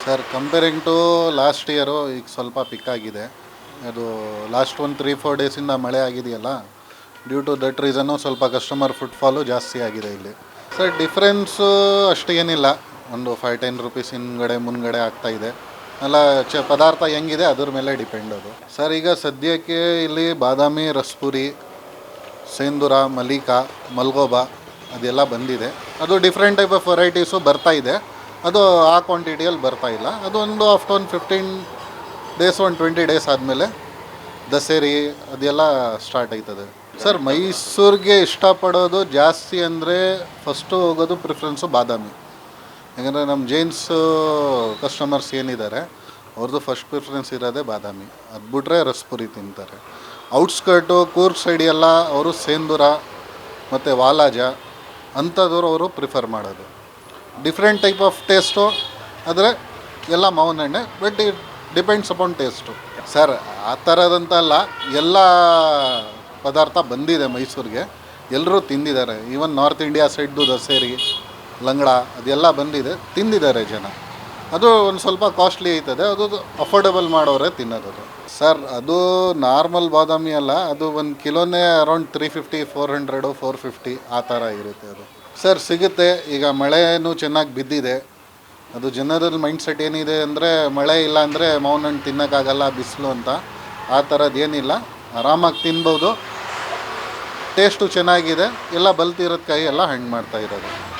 Sir comparing to last year ಈಗ ಸ್ವಲ್ಪ ಪಿಕ್ ಆಗಿದೆ. ಅದು ಲಾಸ್ಟ್ ಒಂದು 3-4 ಡೇಸಿಂದ ಮಳೆ ಆಗಿದೆಯಲ್ಲ, ಡ್ಯೂ ಟು ದಟ್ ರೀಸನ್ನು ಸ್ವಲ್ಪ ಕಸ್ಟಮರ್ ಫುಟ್ಫಾಲು ಜಾಸ್ತಿ ಆಗಿದೆ ಇಲ್ಲಿ. ಸರ್ ಡಿಫ್ರೆನ್ಸು ಅಷ್ಟು ಏನಿಲ್ಲ, ಒಂದು 5-10 ರುಪೀಸ್ ಹಿಂದ್ಗಡೆ ಮುಂದ್ಗಡೆ ಆಗ್ತಾಯಿದೆ. ಎಲ್ಲ ಪದಾರ್ಥ ಹೆಂಗಿದೆ ಅದ್ರ ಮೇಲೆ ಡಿಪೆಂಡ್ ಅದು. ಸರ್ ಈಗ ಸದ್ಯಕ್ಕೆ ಇಲ್ಲಿ ಬಾದಾಮಿ, ರಸ್ಪುರಿ, ಸೇಂದುರ, ಮಲಿಕಾ, ಮಲ್ಗೋಬಾ ಅದೆಲ್ಲ ಬಂದಿದೆ. ಅದು ಡಿಫ್ರೆಂಟ್ ಟೈಪ್ ಆಫ್ ವೆರೈಟೀಸು ಬರ್ತಾಯಿದೆ. ಅದು ಆ ಕ್ವಾಂಟಿಟಿಯಲ್ಲಿ ಬರ್ತಾಯಿಲ್ಲ. ಅದು ಒಂದು ಆಫ್ಟರ್ ಒಂದು 15 ಡೇಸ್, ಒಂದು 20 ಡೇಸ್ ಆದಮೇಲೆ ದಸರಿ ಅದೆಲ್ಲ ಸ್ಟಾರ್ಟ್ ಆಯ್ತದೆ. ಸರ್ ಮೈಸೂರಿಗೆ ಇಷ್ಟಪಡೋದು ಜಾಸ್ತಿ ಅಂದರೆ ಫಸ್ಟು ಹೋಗೋದು ಪ್ರಿಫರೆನ್ಸು ಬಾದಾಮಿ. ಯಾಕಂದರೆ ನಮ್ಮ ಜೈನ್ಸು ಕಸ್ಟಮರ್ಸ್ ಏನಿದ್ದಾರೆ ಅವ್ರದ್ದು ಫಸ್ಟ್ ಪ್ರಿಫರೆನ್ಸ್ ಇರೋದೇ ಬಾದಾಮಿ. ಅದು ಬಿಟ್ರೆ ರಸ್ಪುರಿ ತಿಂತಾರೆ. ಔಟ್ಸ್ಕರ್ಟು ಕೂರ್ಗ್ ಸೈಡ್ ಎಲ್ಲ ಅವರು ಸೇಂದುರ ಮತ್ತು ವಾಲಾಜ ಅಂಥದ್ದವರು ಅವರು ಪ್ರಿಫರ್ ಮಾಡೋದು. ಡಿಫ್ರೆಂಟ್ ಟೈಪ್ ಆಫ್ ಟೇಸ್ಟು, ಆದರೆ ಎಲ್ಲ ಮಾವಿನ ಹಣ್ಣೆ, but it depends upon taste. Sir ಆ ಥರದಂತಲ್ಲ, ಎಲ್ಲ ಪದಾರ್ಥ ಬಂದಿದೆ ಮೈಸೂರಿಗೆ, ಎಲ್ಲರೂ ತಿಂದಿದ್ದಾರೆ. ಈವನ್ ನಾರ್ತ್ ಇಂಡಿಯಾ ಸೈಡ್ದು ದಸರಿ, ಲಂಗಡ ಅದೆಲ್ಲ ಬಂದಿದೆ, ತಿಂದಿದ್ದಾರೆ ಜನ. ಅದು ಒಂದು ಸ್ವಲ್ಪ ಕಾಸ್ಟ್ಲಿ ಐತದೆ, ಅದು ಅಫೋರ್ಡೆಬಲ್ ಮಾಡೋರೆ ತಿನ್ನೋದು. ಸರ್ ಅದು ನಾರ್ಮಲ್ ಬಾದಾಮಿ ಅಲ್ಲ, ಅದು ಒಂದು ಕಿಲೋನೇ ಅರೌಂಡ್ 350, 400, 450 ಆ ಥರ ಇರುತ್ತೆ ಅದು. ಸರ್ ಸಿಗುತ್ತೆ. ಈಗ ಮಳೆನೂ ಚೆನ್ನಾಗಿ ಬಿದ್ದಿದೆ. ಅದು ಜನರಲ್ ಮೈಂಡ್ಸೆಟ್ ಏನಿದೆ ಅಂದರೆ ಮಳೆ ಇಲ್ಲ ಅಂದರೆ ಮಾವಿನ ಹಣ್ಣು ತಿನ್ನೋಕ್ಕಾಗಲ್ಲ, ಬಿಸಿಲು ಅಂತ. ಆ ಥರದ್ದು ಏನಿಲ್ಲ, ಆರಾಮಾಗಿ ತಿನ್ಬೋದು. ಟೇಸ್ಟು ಚೆನ್ನಾಗಿದೆ. ಎಲ್ಲ ಬಲ್ತಿರೋದು ಕೈ ಎಲ್ಲ ಹಣ್ಣು ಮಾಡ್ತಾ ಇರೋದು.